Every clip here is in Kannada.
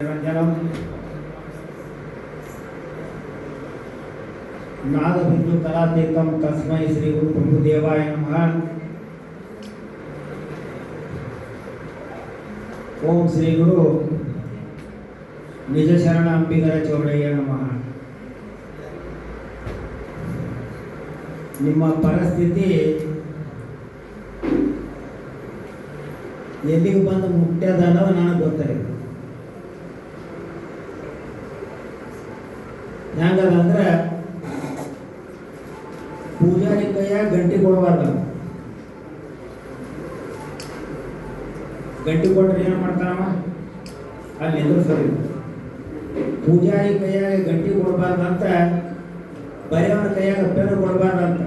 निरंजनम नादबिंदुतलातीतं तस्मै श्री गुरु प्रभुदेवाय नमः। ओम श्री गुरु निज शरण अंबिगर चौड़ಯ್ಯ नमः। ನಿಮ್ಮ ಪರಿಸ್ಥಿತಿ ಎಲ್ಲಿಗೆ ಬಂದು ಮುಟ್ಟ್ಯದ ಅನ್ನೋದು ನನಗೆ ಗೊತ್ತಿಲ್ಲ. ಹೆಂಗದಂದ್ರೆ ಪೂಜಾರಿ ಕೈಯಾಗ ಗಂಟಿ ಕೊಡಬಾರ್ದು. ಗಂಟಿ ಕೊಟ್ರೆ ಏನು ಮಾಡ್ತಾನವ ಅಲ್ಲಿ ಎದುರು ಸರಿ. ಪೂಜಾರಿ ಕೈಯಾಗ ಗಂಟಿ ಕೊಡಬಾರ್ದಂತ, ಬರೆಯವರ ಕೈಯಾಗ ಪೆನ್ನು ಕೊಡಬಾರ್ದಂತ.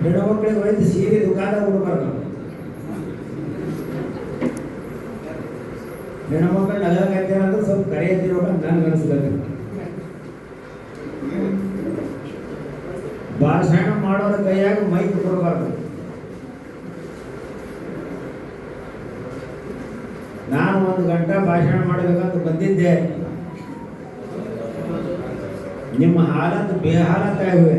ಹೆಣ್ಣು ಮಕ್ಕಳಿಗೆ ಒಯ್ದು ಸೀರೆ ದುಕಾನ ಕೊಡಬಾರ್ದು. ಹೆಣ್ಣು ಮಕ್ಕಳು ನಗರಕೈತೆ ಅಂದ್ರೆ ಸ್ವಲ್ಪ ಕರೆ ಎತ್ತಿರೋ ನನ್ಗೆ ಅನಿಸ್ಬೇಕು. ಭಾಷಣ ಮಾಡೋರ ಕೈಯಾಗ ಮೈಕ್ ಕೊಡಬಾರ್ದು. ನಾನು 1 ಗಂಟೆ ಭಾಷಣ ಮಾಡಬೇಕಂತ ಬಂದಿದ್ದೆ. ನಿಮ್ಮ ಹಾಲತ್ ಬೇಹಾಲತ್ ಆಗಿವೆ.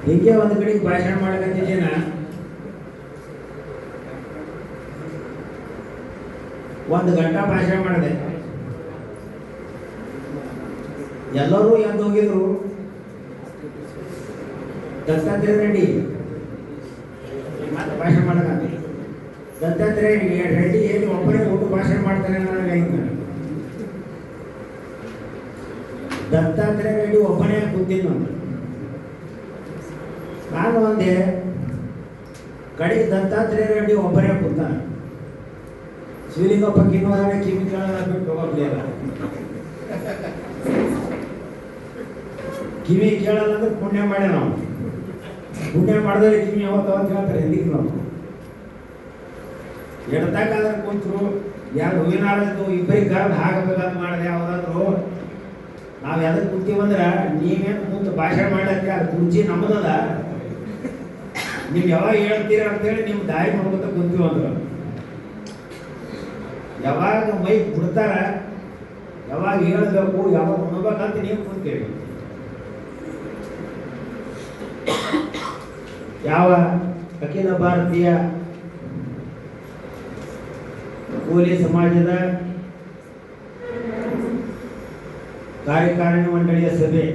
ಹೀಗೆ ಒಂದು ಕಡೆಗೆ ಭಾಷಣ ಮಾಡಕಂತಿದ್ದೀನ. 1 ಗಂಟೆ ಭಾಷಣ ಮಾಡಿದೆ. ಎಲ್ಲರೂ ಎಂದು ಹೋಗಿದ್ರು. ದತ್ತಾತ್ರೇಯ ರೆಡ್ಡಿ ಮತ್ತೆ ಭಾಷಣ ಮಾಡಕಂತ. ದತ್ತಾತ್ರೇಯ ರೆಡ್ಡಿ ಏನು ಒಬ್ಬರೇ ಊಟ ಭಾಷಣ ಮಾಡ್ತಾನೆ ನನಗೆ ಆಯ್ತು. ದತ್ತಾತ್ರೇಯ ರೆಡ್ಡಿ ಒಬ್ಬನೇ ಕೂತಿದ್ದು. ನಾನು ಒಂದೇ ಕಡೆಗೆ ದತ್ತಾತ್ರೇಯ ರೆಡ್ಡಿ ಒಬ್ಬನೇ ಕೂತಾನೆ. ಶಿವಲಿಂಗಪ್ಪ ಕಿನ್ನೋರ ಕಿವಿ ಕೇಳೋದ ಬಿಟ್ಟು ಹೋಗ್ಲಿಲ್ಲ. ಕಿವಿ ಕೇಳಲ್ಲ ಅಂದ್ರೆ ಪುಣ್ಯ ಮಾಡ್ಯ. ನಾವು ಪುಣ್ಯ ಮಾಡಿದ್ರೆ ಕಿವಿ ಯಾವತ್ತು ಹೇಳ್ತಾರೆ. ಎಂದಿಗೆ ನಾವು ಎಡತಾಕಾದ್ರೆ ಕೂತರು ಯಾರು ಹೂವಿನಾಳದ್ದು ಇಬ್ಬರಿಗೆ ಕರೆದು ಹಾಕಬೇಕಂತ ಮಾಡಿದೆ. ಯಾವುದಾದ್ರು ನಾವು ಎದಕ್ಕೆ ಕೂತೀವಂದ್ರೆ ನೀವೇನು ಕೂತು ಭಾಷಣ ಮಾಡ್ಲಕ್ಕೆ ಅದು ಕುರ್ಚಿ ನಮ್ಮದದ, ನೀವು ಯಾವಾಗ ಹೇಳ್ತೀರ ಅಂತೇಳಿ ನಿಮ್ಮ ದಾರಿ ಮಾಡ್ಕೊತ ಕುಂತೀವಂದ್ರು. ಯಾವಾಗ ಮೈಕ್ ಬಿಡ್ತಾರ, ಯಾವಾಗ ಹೇಳ್ಬೇಕು, ಯಾವಾಗ ಉಣ್ಬೇಕಂತ ನೀವು ಕುಂತೀವಿ. ಯಾವ ಅಖಿಲ ಭಾರತೀಯ ಕೂಲಿ ಸಮಾಜದ ಕಾರ್ಯಕಾರಿಣಿ ಮಂಡಳಿಯ ಸಭೆ,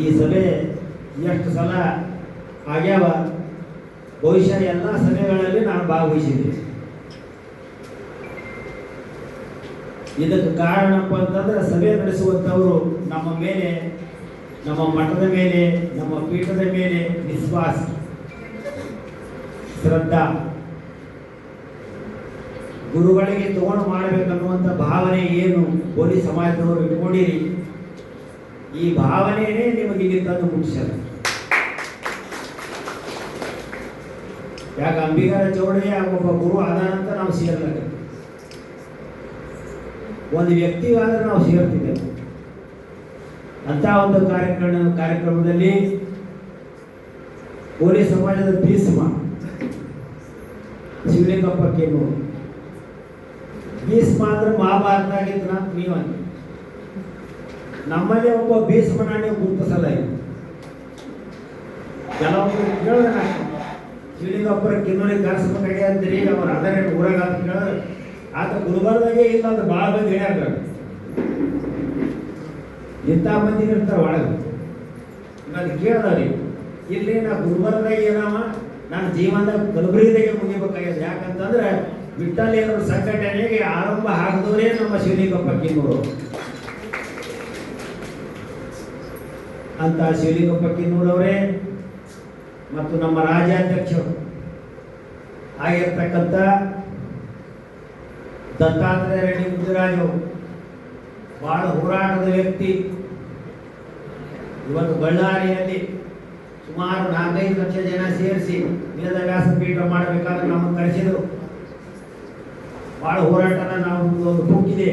ಈ ಸಭೆ ಎಷ್ಟು ಸಲ ಆಗ್ಯಾವ, ಬಹುಶಃ ಎಲ್ಲ ಸಭೆಗಳಲ್ಲಿ ನಾನು ಭಾಗವಹಿಸಿದ್ದೆ. ಇದಕ್ಕೆ ಕಾರಣಪ್ಪ ಅಂತಂದ್ರೆ ಸಭೆ ನಡೆಸುವಂಥವರು ನಮ್ಮ ಮೇಲೆ, ನಮ್ಮ ಮಠದ ಮೇಲೆ, ನಮ್ಮ ಪೀಠದ ಮೇಲೆ ವಿಶ್ವಾಸ, ಶ್ರದ್ಧಾ, ಗುರುಗಳಿಗೆ ತಗೊಂಡು ಮಾಡಬೇಕನ್ನುವಂಥ ಭಾವನೆ ಏನು ಪೊಲೀಸ್ ಸಮಾಜದವರು ಇಟ್ಕೊಂಡಿರಿ, ಈ ಭಾವನೆಯೇ ನಿಮಗೆ ಇಲ್ಲಿ ತಂದು ಮುಗಿಸಲ್ಲ. ಯಾಕೆ ಅಂಬಿಗರ ಚೌಡಯ್ಯ ಒಬ್ಬ ಗುರು ಆದಾನಂತ ನಾವು ಸೇರ್ಲಾಗ, ಒಂದು ವ್ಯಕ್ತಿಗಾದ್ರೆ ನಾವು ಸೇರ್ತಿದ್ದೆವು. ಅಂತ ಒಂದು ಕಾರ್ಯಕ್ರಮದಲ್ಲಿ ಪೊಲೀಸ್ ಸಮಾಜದ ಭೀಷ್ಮ ಶಿವಲಿಂಗಪ್ಪ ಕೆಮ್ಮೂರು, ಭೀಷ್ಮ ಅಂದ್ರೆ ಮಹಾಭಾರತ ಆಗಿದ್ರ ನೀವಂತ. ನಮ್ಮಲ್ಲಿ ಒಬ್ಬ ಭೀಷ್ಮನ ನೀವು ಗುರುತಿಸಲ್ಲ. ಕೆಲವೊಂದು ಕೇಳಿದ್ರೆ ಶಿವಲಿಂಗಪ್ಪರ ಕಿನ್ನೂರಿಗೆ ಕರೆಸ್ಬೇಕಾಗಿ ಅಂತೀರಿ, ಅವ್ರು ಅದನ್ನೇ ಊರಾಗ ಅಂತ ಕೇಳಿದ್ರೆ ಆತ ಗುಲ್ಬರ್ದಾಗೆ ಇಲ್ಲ ಅಂತ ಭಾಳ ಮಂದಿ ಹೇಳ್ಯಾರ. ಇಂಥ ಮಂದಿ ಇರ್ತಾರೆ ಒಳಗೆ. ನಾನು ಕೇಳ್ದವ್ರಿ, ಇಲ್ಲಿ ನಾ ಗುಲ್ಬರ್ದಾಗ ಏನವ ನನ್ನ ಜೀವನದಾಗ ಕಲಬುರಗಿದಾಗೆ ಮುಗಿಬೇಕಾಗ್ಯದ. ಯಾಕಂತಂದ್ರೆ ವಿಠ್ಠಲ್ ಏನರ ಸಂಘಟನೆಗೆ ಆರಂಭ ಹಾಕಿದವರೇ ನಮ್ಮ ಶಿವಲಿಂಗಪ್ಪ ಕಿನ್ನೂರು. ಅಂತ ಶಿವಲಿಂಗಪ್ಪ ಕಿನ್ನೂರವರೇ ಮತ್ತು ನಮ್ಮ ರಾಜ್ಯಾಧ್ಯಕ್ಷರು ಆಗಿರ್ತಕ್ಕಂಥ ದತ್ತಾತ್ರೇಯ ರೆಡ್ಡಿ ಮುದ್ದುರಾಜು ಬಹಳ ಹೋರಾಟದ ವ್ಯಕ್ತಿ. ಇವತ್ತು ಬಳ್ಳಾರಿಯಲ್ಲಿ ಸುಮಾರು 4-5 ಲಕ್ಷ ಜನ ಸೇರಿಸಿ ವೇದವ್ಯಾಸ ಪೀಠ ಮಾಡಬೇಕಾದ್ರೆ ನಮ್ಮನ್ನು ಕರೆಸಿದರು. ಭಾಳ ಹೋರಾಟನ ನಾವು ಒಂದು ಬುಕ್ ಇದೆ,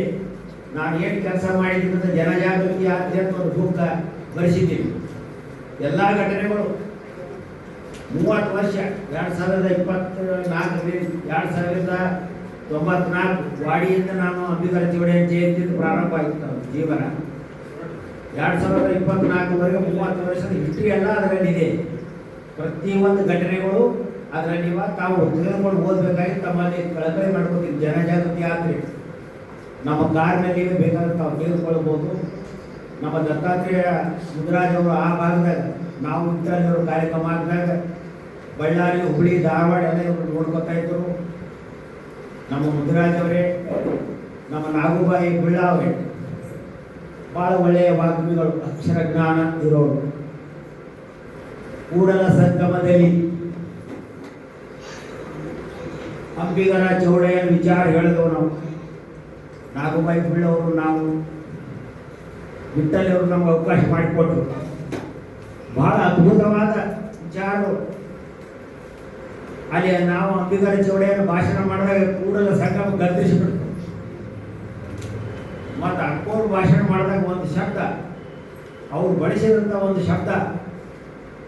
ನಾನು ಏನು ಕೆಲಸ ಮಾಡಿದ್ದೀನಿ ಅಂತ ಜನಜಾಗೃತಿ ಆದ್ಯಂತ ಒಂದು ಬುಕ್ ಬರೆಸಿದ್ದೀನಿ. ಎಲ್ಲ ಘಟನೆಗಳು 30 ವರ್ಷ 2024 ವಾಡಿಯಿಂದ ನಾನು ಅಂಬಿಗರ ಚೌಡ ಜಯಂತಿ ಪ್ರಾರಂಭ ಆಯಿತು ನಮ್ಮ ಜೀವನ. 2024ವರೆಗೆ 30 ವರ್ಷದ ಹಿಸ್ಟ್ರಿ ಎಲ್ಲ ಅದರಲ್ಲಿದೆ. ಪ್ರತಿಯೊಂದು ಘಟನೆಗಳು ಅದರಲ್ಲಿ ತಾವು ತೆಗೆದುಕೊಂಡು ಓದಬೇಕಾಗಿ ತಮ್ಮಲ್ಲಿ ಕಳಕಳಿ ಮಾಡ್ಕೋತೀವಿ. ಜನಜಾಗೃತಿ ಯಾತ್ರೆ ನಮ್ಮ ಕಾರ್ನಲ್ಲಿ ಬೇಕಾದ್ರೆ ತಾವು ತೆಗೆದುಕೊಳ್ಬೋದು. ನಮ್ಮ ದತ್ತಾತ್ರೇಯ ಮುದ್ರಾಜ್ ಅವರು ಆ ಭಾಗದಾಗ ನಾವು ಇದ್ದಲ್ಲಿರೋ ಕಾರ್ಯಕ್ರಮ ಆಗಿದಾಗ ಬಳ್ಳಾರಿ, ಹುಬ್ಬಳ್ಳಿ, ಧಾರವಾಡ ಎಲ್ಲ ಇವರು ನೋಡ್ಕೊತಾ ಇದ್ರು. ನಮ್ಮ ಮುದ್ರಾಜ್ ಅವರೇ, ನಮ್ಮ ನಾಗುಬಾಯಿ ಬಿಳ್ಳ ಅವರೇ ಭಾಳ ಒಳ್ಳೆಯ ವಾಗ್ಮಿಗಳು, ಅಕ್ಷರ ಜ್ಞಾನ ಇರೋರು. ಕೂಡಲ ಸಂಗಮದಲ್ಲಿ ಅಂಬಿಗರ ಚೌಡೆಯ ವಿಚಾರ ಹೇಳಿದವು ನಾವು. ನಾಗುಬಾಯಿ ಬಿಳ್ಳವರು, ನಾವು ವಿಠಲ್ ಅವರು ನಮ್ಗೆ ಅವಕಾಶ ಮಾಡಿಕೊಟ್ರು. ಬಹಳ ಅದ್ಭುತವಾದ ವಿಚಾರಗಳು. ಅಲ್ಲಿ ನಾವು ಅಂಬಿಗರ ಚೌಡೆಯನ್ನು ಭಾಷಣ ಮಾಡಿದಾಗ ಕೂಡಲ ಸಂಗಮ ಗದ್ದರಿಸಿಬಿಡ್ತು. ಮತ್ತು ಅಕ್ಕೋರು ಭಾಷಣ ಮಾಡಿದಾಗ ಒಂದು ಶಬ್ದ, ಅವ್ರು ಬಳಸಿದಂಥ ಒಂದು ಶಬ್ದ,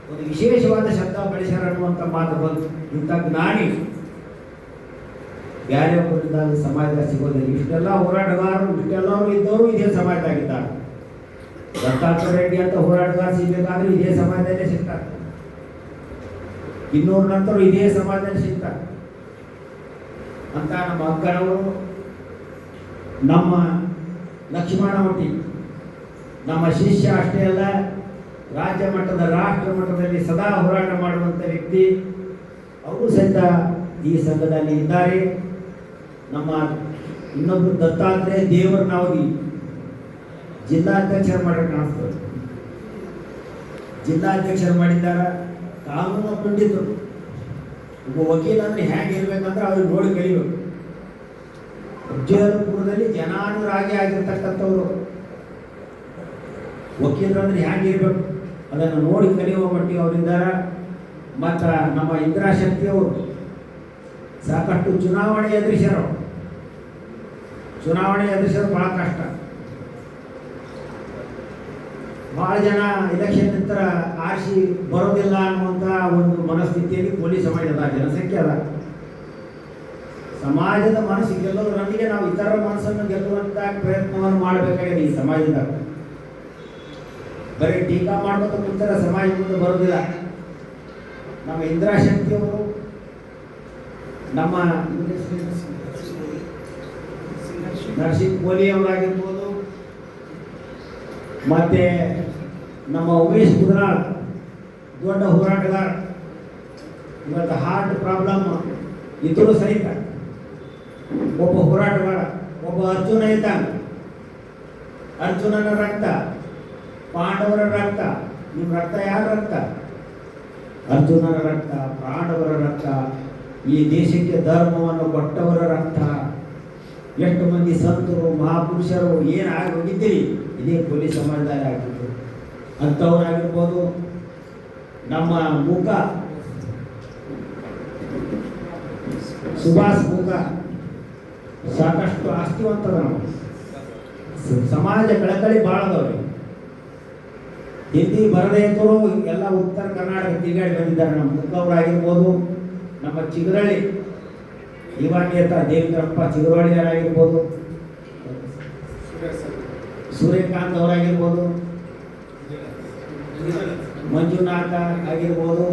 ಒಂದು ವಿಶೇಷವಾದ ಶಬ್ದ ಬಳಸ್ಯಾರ ಅನ್ನುವಂಥ ಮಾತು ಬಂತು. ಇಂಥ ಜ್ಞಾನಿ ಬೇರೆ ಒಬ್ಬರಿಂದ ಸಮಾಜದಾಗ ಸಿಗೋದಿಲ್ಲ. ಇಷ್ಟೆಲ್ಲ ಹೋರಾಟಗಾರರು, ಇಷ್ಟೆಲ್ಲರೂ ಇದ್ದವರು ಇದೇ ಸಮಾಜದಾಗಿದ್ದಾರೆ. ದತ್ತಾತ್ರೇಯ ರೆಡ್ಡಿ ಅಂತ ಹೋರಾಟಗಾರ ಸಿಗಬೇಕಾದ್ರೆ ಇದೇ ಸಮಾಜದಲ್ಲೇ ಸಿಗ್ತಾರೆ. ಇನ್ನೂರ ನಂತರ ಇದೇ ಸಮಾಜದಲ್ಲಿ ಸಿಗ್ತಾರೆ ಅಂತ ನಮ್ಮ ಅಕ್ಕನವರು, ನಮ್ಮ ಲಕ್ಷ್ಮಣ ಹೊಟ್ಟಿ, ನಮ್ಮ ಶಿಷ್ಯ ಅಷ್ಟೇ ಅಲ್ಲ, ರಾಜ್ಯ ಮಟ್ಟದ ರಾಷ್ಟ್ರ ಮಟ್ಟದಲ್ಲಿ ಸದಾ ಹೋರಾಟ ಮಾಡುವಂಥ ವ್ಯಕ್ತಿ. ಅವರು ಸಹಿತ ಈ ಸಂಘದಲ್ಲಿ ಇದ್ದಾರೆ. ನಮ್ಮ ಇನ್ನೊಬ್ಬರು ದತ್ತಾತ್ರೇಯ ದೇವರ ನಾವಗಿ ಜಿಲ್ಲಾಧ್ಯಕ್ಷರು ಮಾಡಕ್ಕೆ ಕಾಣಿಸ್ತದೆ. ಜಿಲ್ಲಾಧ್ಯಕ್ಷರು ಮಾಡಿದ್ದಾರೆ. ಕಾನೂನು ಪಂಡಿತರು. ಒಬ್ಬ ವಕೀಲ ಅಂದ್ರೆ ಹೇಗೆ ಇರ್ಬೇಕಂದ್ರೆ ಅವ್ರಿಗೆ ನೋಡಿ ಕಲಿಬೇಕು. ಉಜ್ಜಯಪುರದಲ್ಲಿ ಜನಾನುರಾಗಿ ಆಗಿರ್ತಕ್ಕಂಥವ್ರು ವಕೀಲರು ಅಂದ್ರೆ ಹೇಗೆ ಇರ್ಬೇಕು ಅದನ್ನು ನೋಡಿ ಕಲಿಯುವ ಮಟ್ಟಿಗೆ ಅವರಿದ್ದಾರೆ. ಮತ್ತು ನಮ್ಮ ಇಂದ್ರಾಶಕ್ತಿಯವರು ಸಾಕಷ್ಟು ಚುನಾವಣೆ ಎದುರಿಸ್ಯಾರ. ಚುನಾವಣೆ ಎದುರಿಸೋದು ಭಾಳ ಕಷ್ಟ. ಭಾಳ ಜನ ಎಲೆಕ್ಷನ್ ನಂತರ ಆರಿಸಿ ಬರೋದಿಲ್ಲ ಅನ್ನುವಂಥ ಒಂದು ಮನಸ್ಥಿತಿಯಲ್ಲಿ ಪೊಲೀಸ್ ಸಮಾಜದ ಜನಸಂಖ್ಯೆ ಅದ. ಸಮಾಜದ ಮನಸ್ಸು ಗೆಲ್ಲೋದ್ರೊಂದಿಗೆ ನಾವು ಇತರ ಮನಸ್ಸನ್ನು ಗೆಲ್ಲುವಂಥ ಪ್ರಯತ್ನವನ್ನು ಮಾಡಬೇಕಾಗಿದೆ. ಈ ಸಮಾಜದಾಗ ಬರೀ ಟೀಕಾ ಮಾಡ್ಕೊತ ಕೂತಾರೆ, ಸಮಾಜ ಮುಂದೆ ಬರೋದಿಲ್ಲ. ನಮ್ಮ ಇಂದ್ರಾಶಕ್ತಿಯವರು, ನಮ್ಮ ನರಸಿಂಹ ಕೋಲಿ ಅವರಾಗಿರ್ಬೋದು, ಮತ್ತೆ ನಮ್ಮ ಉಮೇಶ್ ಮುದ್ರಾಳ್ ದೊಡ್ಡ ಹೋರಾಟಗಾರ. ಇವತ್ತು ಹಾರ್ಟ್ ಪ್ರಾಬ್ಲಮ್ ಇದ್ರೂ ಸಹಿತ ಒಬ್ಬ ಹೋರಾಟಗಾರ, ಒಬ್ಬ ಅರ್ಜುನ ಇದ್ದಾನೆ. ಅರ್ಜುನನ ರಕ್ತ, ಪಾಂಡವರ ರಕ್ತ. ನಿಮ್ಮ ರಕ್ತ ಯಾರ ರಕ್ತ? ಅರ್ಜುನನ ರಕ್ತ, ಪಾಂಡವರ ರಕ್ತ, ಈ ದೇಶಕ್ಕೆ ಧರ್ಮವನ್ನು ಕೊಟ್ಟವರ ರಕ್ತ. ಎಷ್ಟು ಮಂದಿ ಸಂತರು, ಮಹಾಪುರುಷರು ಏನಾಗಿ ಹೋಗಿದ್ದೀರಿ ಇದೇ ಪೊಲೀಸ್ ಸಮಾಜದಾಗ ಆಗಿತ್ತು. ಅಂಥವರಾಗಿರ್ಬೋದು. ನಮ್ಮ ಮುಖ ಸುಭಾಷ್ ಮುಖ ಸಾಕಷ್ಟು ಆಸ್ತಿವಂತದ. ನಾವು ಸಮಾಜ ಕಳಕಳಿ ಭಾಳ ಅದಾವ್ರಿ. ಹಿಂದಿ ಬರದೇ ಇದ್ದವರು ಎಲ್ಲ ಉತ್ತರ ಕರ್ನಾಟಕ ತಿರುಗಾಡಿ ಬಂದಿದ್ದಾರೆ. ನಮ್ಮ ಮುಖವರಾಗಿರ್ಬೋದು, ನಮ್ಮ ಚಿಗರಳ್ಳಿ ಇವಾಗೇತ ದೇವೇಂದ್ರಪ್ಪ ಚಿಗರಳ್ಳಿಯರಾಗಿರ್ಬೋದು, ಸೂರ್ಯಕಾಂತ್ ಅವರಾಗಿರ್ಬೋದು, ಮಂಜುನಾಥ ಆಗಿರ್ಬೋದು,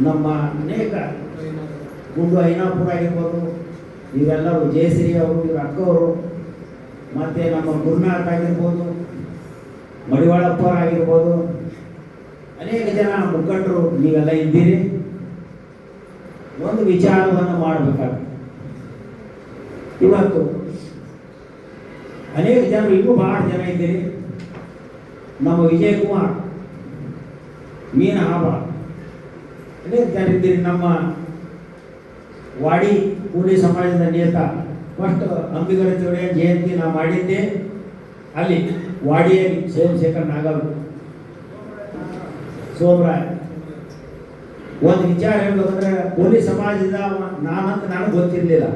ನಮ್ಮ ಅನೇಕ ಗುಂಡು ಐನಾಪುರ ಆಗಿರ್ಬೋದು, ಇವೆಲ್ಲರೂ ಜಯಶ್ರೀ ಅವರು, ಇವ್ರ ಅಕ್ಕವರು, ಮತ್ತು ನಮ್ಮ ಗುರುನಾಥ್ ಆಗಿರ್ಬೋದು, ಮಡಿವಾಳಪ್ಪ ಆಗಿರ್ಬೋದು, ಅನೇಕ ಜನ ಮುಖಂಡರು ನೀವೆಲ್ಲ ಇದ್ದೀರಿ. ಒಂದು ವಿಚಾರವನ್ನು ಮಾಡಬೇಕಾಗ್ತದೆ. ಇವತ್ತು ಅನೇಕ ಜನರು, ಇನ್ನೂ ಭಾಳ ಜನ ಇದ್ದೀರಿ. ನಮ್ಮ ವಿಜಯ್ ಕುಮಾರ್, ಮೀನ ಹಾಬ, ಅನೇಕ ಜನ ಇದ್ದೀರಿ. ನಮ್ಮ ವಾಡಿ ಕೂಲಿ ಸಮಾಜದ ನೇತ. ಫಸ್ಟ್ ಅಂಬಿಗರ ಚೌಡೆಯ ಜಯಂತಿ ನಾವು ಮಾಡಿದ್ದೆ ಅಲ್ಲಿ ವಾಡಿಯಲ್ಲಿ. ಸೋಮಶೇಖರ್ ನಾಗಲ್, ಸೋಮರಾಯ್. ಒಂದು ವಿಚಾರ ಹೇಳ್ಬೇಕಂದ್ರೆ ಪೊಲೀಸ್ ಸಮಾಜದ ನಾನಂತ ನನಗೆ ಗೊತ್ತಿರಲಿಲ್ಲ.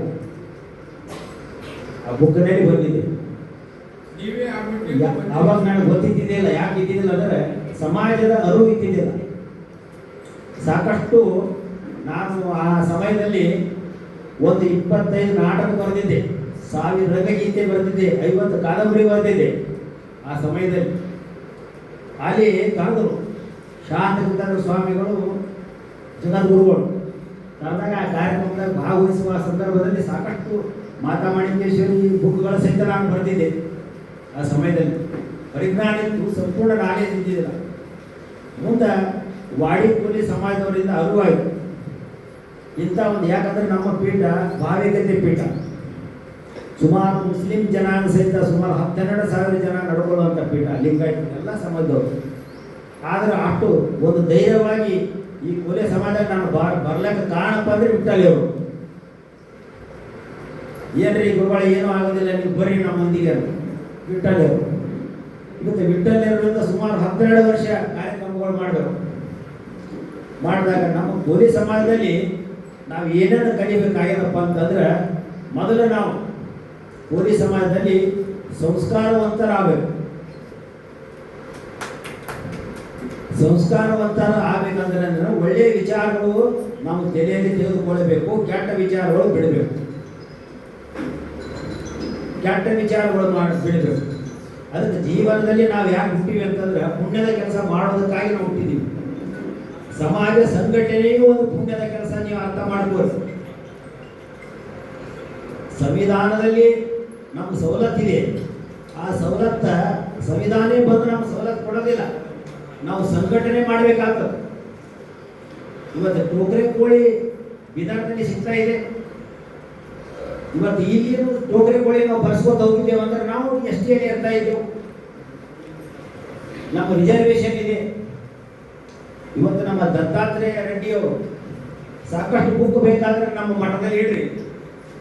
ಆ ಬುಕ್ನಲ್ಲಿ ಬಂದಿದೆ. ಅವಾಗ ನನಗೆ ಗೊತ್ತಿದ್ದಿದ್ದಿಲ್ಲ. ಯಾಕೆ ಇದ್ದಿದ್ದಿಲ್ಲ ಅಂದರೆ ಸಮಾಜದ ಅರಿವು ಇದ್ದಿದ್ದಿಲ್ಲ. ಸಾಕಷ್ಟು ನಾನು ಆ ಸಮಯದಲ್ಲಿ ಒಂದು 25 ನಾಟಕ ಬರೆದಿದ್ದೆ, 1000 ರಂಗಗೀತೆ ಬರೆದಿದ್ದೆ, 50 ಕಾದಂಬರಿ ಬರೆದಿದ್ದೆ. ಆ ಸಮಯದಲ್ಲಿ ಅಲ್ಲಿ ಕರೆದರು ಶಾಂತಕೃತ ಸ್ವಾಮಿಗಳು, ಜಗದ್ಗುರುಗಳು ಕರೆದಾಗ ಆ ಕಾರ್ಯಕ್ರಮದಾಗ ಭಾಗವಹಿಸುವ ಸಂದರ್ಭದಲ್ಲಿ ಸಾಕಷ್ಟು ಮಾತಾಮಾಣಿಕೇಶ್ವರಿ ಬುಕ್ಗಳ ಸಹಿತ ನಾನು ಬರೆದಿದ್ದೆ. ಆ ಸಮಯದಲ್ಲಿ ಪರಿಜ್ಞಾನ ಇತ್ತು, ಸಂಪೂರ್ಣ ನಾಲೆಜ್ ಇದ್ದಿದ್ದಿಲ್ಲ. ಮುಂದೆ ವಾಡಿ ಕೂಲಿ ಸಮಾಜದವರಿಂದ ಅರಿವಾಯಿತು ಇಂಥ ಒಂದು, ಯಾಕಂದ್ರೆ ನಮ್ಮ ಪೀಠ ಭಾವಿಕತೆ ಪೀಠ, ಸುಮಾರು ಮುಸ್ಲಿಂ ಜನಾಂಗ ಸಹಿತ ಸುಮಾರು 12,000 ಜನ ನಡ್ಕೊಳ್ಳುವಂಥ ಪೀಠ, ಲಿಂಗಾಯತ ಎಲ್ಲ ಸಮಾಜದವರು. ಆದರೆ ಅಷ್ಟು ಒಂದು ಧೈರ್ಯವಾಗಿ ಈ ಕೊಲೆ ಸಮಾಜ ನಾನು ಬರ್ಲಿಕ್ಕೆ ಕಾರಣಪ್ಪ ಅಂದ್ರೆ ವಿಠ್ಠಲ್ ಅವರು. ಏನ್ರಿ ಗುರುಗಳ ಏನೂ ಆಗೋದಿಲ್ಲ, ನೀವು ಬರ್ರಿ ನಮ್ಮೊಂದಿಗೆ ಅಂತ ವಿಠ್ಠಲ್ ಅವರು. ಇವತ್ತು ವಿಠ್ಠಲ್ ಅವರಿಂದ ಸುಮಾರು 12 ವರ್ಷ ಕಾರ್ಯಕ್ರಮಗಳು ಮಾಡಬೇಕು. ಮಾಡಿದಾಗ ನಮ್ಮ ಕೋಲಿ ಸಮಾಜದಲ್ಲಿ ನಾವು ಏನೇನು ಕಲಿಬೇಕಾಗ್ಯದಪ್ಪ ಅಂತಂದ್ರೆ, ಮೊದಲು ನಾವು ಕೋಲಿ ಸಮಾಜದಲ್ಲಿ ಸಂಸ್ಕಾರವಂತರಾಗಬೇಕು. ಸಂಸ್ಕಾರವಂತರ ಆಗಬೇಕಂದ್ರೆ ಒಳ್ಳೆಯ ವಿಚಾರಗಳು ನಾವು ತಲೆಯಲ್ಲಿ ತೆಗೆದುಕೊಳ್ಳಬೇಕು, ಕೆಟ್ಟ ವಿಚಾರಗಳು ಬಿಡಬೇಕು. ಕೆಟ್ಟ ವಿಚಾರಗಳು ಬಿಡಬೇಕು. ಅದಕ್ಕೆ ಜೀವನದಲ್ಲಿ ನಾವು ಯಾಕೆ ಹುಟ್ಟಿವಿ ಅಂತಂದ್ರೆ ಪುಣ್ಯದ ಕೆಲಸ ಮಾಡೋದಕ್ಕಾಗಿ ನಾವು ಹುಟ್ಟಿದ್ದೀವಿ. ಸಮಾಜ ಸಂಘಟನೆಯೂ ಒಂದು ಪುಣ್ಯದ ಕೆಲಸ, ನೀವು ಅರ್ಥ ಮಾಡ್ಬೋದು. ಸಂವಿಧಾನದಲ್ಲಿ ನಮ್ಗೆ ಸವಲತ್ತಿದೆ, ಆ ಸವಲತ್ತ ಸಂವಿಧಾನ ಬಂದು ನಮ್ಗೆ ಸವಲತ್ತು ಕೊಡೋದಿಲ್ಲ, ನಾವು ಸಂಘಟನೆ ಮಾಡಬೇಕಾಗ್ತದೆ. ಇವತ್ತು ಟೋಕರೆ ಕೋಳಿ ವಿಧಾನದಲ್ಲಿ ಸಿಗ್ತಾ ಇದೆ. ಇವತ್ತು ಇಲ್ಲಿ ಟೋಕರೆ ಕೋಳಿ ನಾವು ಬರ್ಸ್ಕೊತ ಹೋಗಿದ್ದೇವೆ ಅಂದ್ರೆ ನಾವು ಎಷ್ಟೇ ಇರ್ತಾ ಇದ್ದೇವೆ, ನಮ್ಮ ರಿಸರ್ವೇಶನ್ ಇದೆ. ಇವತ್ತು ನಮ್ಮ ದತ್ತಾತ್ರೇಯ ರೆಡ್ಡಿಯವರು ಸಾಕಷ್ಟು ಬುಕ್ ಬೇಕಾದ್ರೆ ನಮ್ಮ ಮಠದಲ್ಲಿ ಇಡ್ರಿ,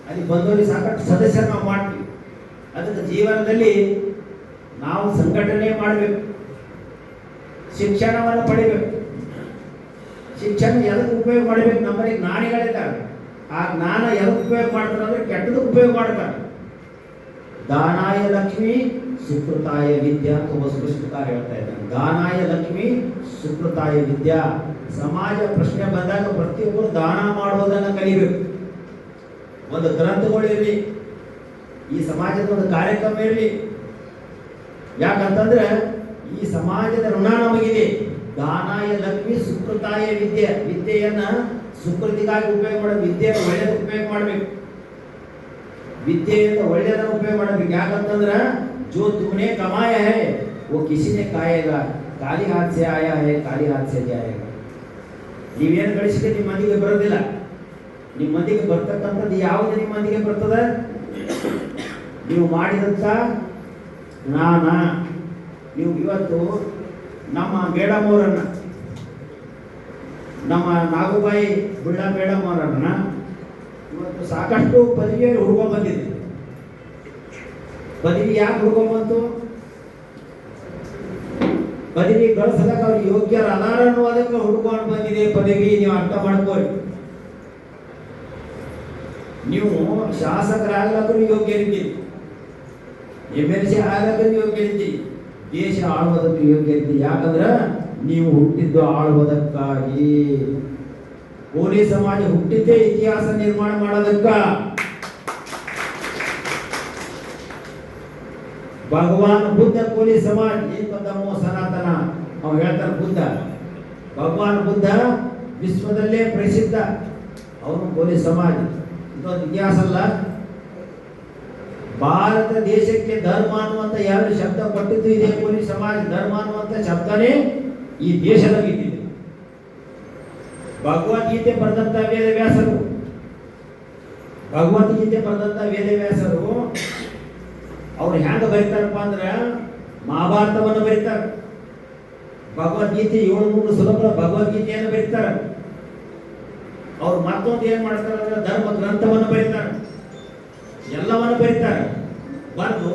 ಅಲ್ಲಿ ಬಂದವರಿಗೆ ಸಾಕಷ್ಟು ಸದಸ್ಯರು ನಾವು ಮಾಡ್ತೀವಿ. ಅದಕ್ಕೆ ಜೀವನದಲ್ಲಿ ನಾವು ಸಂಘಟನೆ ಮಾಡಬೇಕು, ಶಿಕ್ಷಣವನ್ನು ಪಡಿಬೇಕು. ಶಿಕ್ಷಣ ಎದಕ್ಕೆ ಉಪಯೋಗ ಮಾಡಬೇಕು? ನಮ್ಮಲ್ಲಿ ಜ್ಞಾನಿಗಳಿದ್ದಾರೆ, ಆ ಜ್ಞಾನ ಎದಕ್ಕೆ ಉಪಯೋಗ ಮಾಡ್ತಾರೆ ಅಂದ್ರೆ ಕೆಟ್ಟದಕ್ಕೆ ಉಪಯೋಗ ಮಾಡ್ತಾರೆ. ದಾನಾಯ ಲಕ್ಷ್ಮಿ ಸುಕೃತಾಯ ವಿದ್ಯಾ ಅಂತ ಒಬ್ಬ ಸೃಷ್ಟಿಕಾರ ಹೇಳ್ತಾ ಇದ್ದಾನೆ. ದಾನಾಯ ಲಕ್ಷ್ಮಿ ಸುಕೃತಾಯ ವಿದ್ಯಾ. ಸಮಾಜ ಪ್ರಶ್ನೆ ಬಂದಾಗ ಪ್ರತಿಯೊಬ್ಬರು ದಾನ ಮಾಡುವುದನ್ನು ಕಲಿಬೇಕು. ಒಂದು ಗ್ರಂಥಗಳು ಇರಲಿ, ಈ ಸಮಾಜದ ಒಂದು ಕಾರ್ಯಕ್ರಮ ಇರಲಿ. ಯಾಕಂತಂದ್ರೆ ಈ ಸಮಾಜದ ಋಣ ನಮಗಿದೆ. ದಾನಾಯ ಲಕ್ಷ್ಮಿ ಸುಕೃತಾಯ ವಿದ್ಯೆ. ವಿದ್ಯೆಯನ್ನ ಸುಕೃತಿಗಾಗಿ ಉಪಯೋಗ ಮಾಡಬೇಕು, ವಿದ್ಯೆಯನ್ನು ಒಳ್ಳೆಯದ ಉಪಯೋಗ ಮಾಡಬೇಕು, ವಿದ್ಯೆಯಿಂದ ಒಳ್ಳೆಯದನ್ನು ಉಪಯೋಗ ಮಾಡಬೇಕು. ಯಾಕಂತಂದ್ರೆ जो तुमने कमाया है वो किसी ने खाएगा, ಖಾಲಿ ಹಾತ್ ಸೆ ಆಯಾ ಹೈ ಖಾಲಿ ಹಾತ್ ಸೆ ಜಾಯೇಗಾ. ನೀವೇನು ಗಳಿಸಿದ್ರೆ ನಿಮ್ಮ ಮಂದಿಗೆ ಬರೋದಿಲ್ಲ. ನಿಮ್ಮ ಮಂದಿಗೆ ಬರ್ತಕ್ಕಂಥದ್ದು ಯಾವುದು ನಿಮ್ಮ ಮಂದಿಗೆ ಬರ್ತದೆ? ನೀವು ಮಾಡಿದಂಥ ಜ್ಞಾನ. ನೀವು ಇವತ್ತು ನಮ್ಮ ಮೇಡಮ್ ಅವರನ್ನ, ನಮ್ಮ ನಾಗುಬಾಯಿ ಬುಳ್ಳ ಮೇಡಮ್ ಅವರನ್ನ ಇವತ್ತು ಸಾಕಷ್ಟು ಪದವಿಯಲ್ಲಿ ಹುಡ್ಕೊಂಡು ಬಂದಿದೆ. ಪದವಿ ಯಾಕೆ ಹುಡ್ಕೊಂಡ್ಬಂತು? ಪದವಿ ಗಳಿಸಲಕ್ಕೆ ಅವ್ರು ಯೋಗ್ಯರ ಅದಾರ ಅನ್ನೋದಕ್ಕೆ ಹುಡ್ಕೊಂಡು ಬಂದಿದೆ ಪದವಿ. ನೀವು ಅರ್ಥ ಮಾಡ್ಕೊಳ್ಳಿ. ನೀವು ಶಾಸಕರಾಗಲಾದ್ರೂ ಯೋಗ್ಯರಿದ್ದೀರಿ, MLC ಆಗಲಾದ್ರೂ ಯೋಗ್ಯರಿದ್ದೀರಿ, ದೇಶ ಆಳುವುದಕ್ಕೆ ಯೋಗ್ಯರಿದ್ದೀರಿ. ಯಾಕಂದ್ರೆ ನೀವು ಹುಟ್ಟಿದ್ದು ಆಳುವುದಕ್ಕಾಗಿ. ಕೋಲಿ ಸಮಾಜ ಹುಟ್ಟಿದ್ದೇ ಇತಿಹಾಸ ನಿರ್ಮಾಣ ಮಾಡೋದಕ್ಕ. ಭಗವಾನ್ ಬುದ್ಧ ಕೋಲಿ ಸಮಾಜ ಏಕದಮೋ ಸನಾತನ ಅವ ಹೇಳ್ತಾರೆ. ಬುದ್ಧ, ಭಗವಾನ್ ಬುದ್ಧ ವಿಶ್ವದಲ್ಲೇ ಪ್ರಸಿದ್ಧ, ಅವನು ಕೋಲಿ ಸಮಾಜ. ಇದೊಂದು ಇತಿಹಾಸ ಅಲ್ಲ. ಭಾರತ ದೇಶಕ್ಕೆ ಧರ್ಮ ಅನ್ನುವಂತ ಯಾವ ಶಬ್ದ ಕೊಟ್ಟಿದ್ದು ಇದೆ ಕೋಲಿ ಸಮಾಜ. ಧರ್ಮ ಅನ್ನುವಂತ ಶಬ್ದನೇ ಈ ದೇಶದಾಗಿದ್ದಿದೆ. ಭಗವದ್ಗೀತೆ ಬರೆದಂತ ವೇದವ್ಯಾಸರು, ಭಗವದ್ಗೀತೆ ಬರೆದಂತ ವೇದವ್ಯಾಸರು ಅವ್ರು ಹೆಂಗ ಬರೀತಾರಪ್ಪ ಅಂದ್ರೆ ಮಹಾಭಾರತವನ್ನು ಬರೀತಾರೆ. ಭಗವದ್ಗೀತೆ 700 ಶ್ಲೋಕಗಳ ಭಗವದ್ಗೀತೆಯನ್ನು ಬರೀತಾರೆ. ಅವ್ರು ಮತ್ತೊಂದು ಏನ್ ಮಾಡ್ತಾರೆ ಅಂದ್ರೆ ಧರ್ಮ ಗ್ರಂಥವನ್ನು ಬರೀತಾರೆ, ಎಲ್ಲವನ್ನು ಬರೀತಾರೆ. ಬಂದು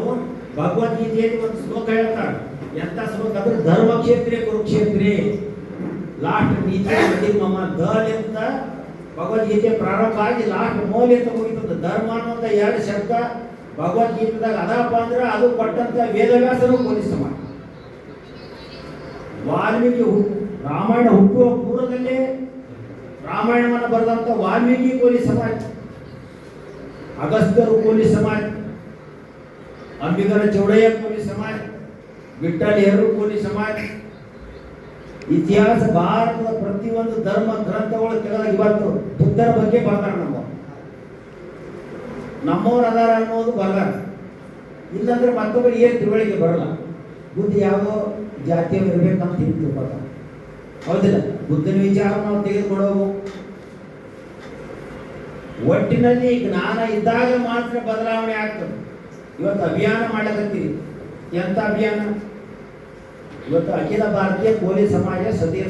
ಭಗವದ್ಗೀತೆಯಲ್ಲಿ ಒಂದು ಶ್ಲೋಕ ಹೇಳ್ತಾರೆ. ಎಂತ ಶ್ಲೋಕ ಅಂದ್ರೆ ಧರ್ಮಕ್ಷೇತ್ರೆ ಕುರುಕ್ಷೇತ್ರೆ ಲಾಸ್ಟ್ ನೀತಿ ಮಮ ಧಲಿಂದ ಭಗವದ್ಗೀತೆ ಪ್ರಾರಂಭ ಆಗಿ ಲಾಸ್ಟ್ ಮೌಲ್ಯ ಅಂತ ಮುಗಿತದೆ. ಧರ್ಮ ಅನ್ನುವಂಥ 2 ಶಬ್ದ ಭಗವದ್ಗೀತೆದಾಗ ಅದಪ್ಪ ಅಂದ್ರೆ ಅದು ಕೊಟ್ಟಂತ ವೇದವ್ಯಾಸರು ಕೋಲಿ ಸಮಾಜ. ವಾಲ್ಮೀಕಿ ರಾಮಾಯಣ ಹುಟ್ಟುವ ಪೂರ್ವದಲ್ಲೇ ರಾಮಾಯಣವನ್ನು ಬರೆದಂತ ವಾಲ್ಮೀಕಿ ಕೋಲಿ ಸಮಾಜ, ಅಗಸ್ತ್ಯರು ಕೋಲಿ ಸಮಾಜ, ಅಂಬಿಗರ ಚೌಡಯ್ಯ ಕೋಲಿ ಸಮಾಜ, ವಿಠ್ಠಲ್ ನೆಹರು ಕೋಲಿ ಸಮಾಜ. ಇತಿಹಾಸ ಭಾರತದ ಪ್ರತಿಯೊಂದು ಧರ್ಮ ಗ್ರಂಥಗಳು ತೆಗೆದ ಇವತ್ತು ಬುದ್ಧರ ಬಗ್ಗೆ ಬರ್ತಾರೆ. ನಮ್ಮವ್ರು ಅದಾರ ಅನ್ನೋದು ಬರಲ್ಲ. ಇಲ್ಲಾಂದ್ರೆ ಮತ್ತೊಬ್ಬರು ಏನು ತಿಳುವಳಿಕೆ ಬರಲ್ಲ. ಬುದ್ಧಿ ಯಾವುದೋ ಜಾತಿಯವರು ಇರ್ಬೇಕಂತ ತಿಳ್ಕೊಳ್ತಾರೆ. ಹೌದಿಲ್ಲ? ಬುದ್ಧನ ವಿಚಾರ ನಾವು ತೆಗೆದುಕೊಡೋದು. ಒಟ್ಟಿನಲ್ಲಿ ಜ್ಞಾನ ಇದ್ದಾಗ ಮಾತ್ರ ಬದಲಾವಣೆ ಆಗ್ತದೆ. ಇವತ್ತು ಅಭಿಯಾನ ಮಾಡಕತ್ತೀವಿ. ಎಂತ ಅಭಿಯಾನ? ಇವತ್ತು ಅಖಿಲ ಭಾರತೀಯ ಕೋಲಿ ಸಮಾಜ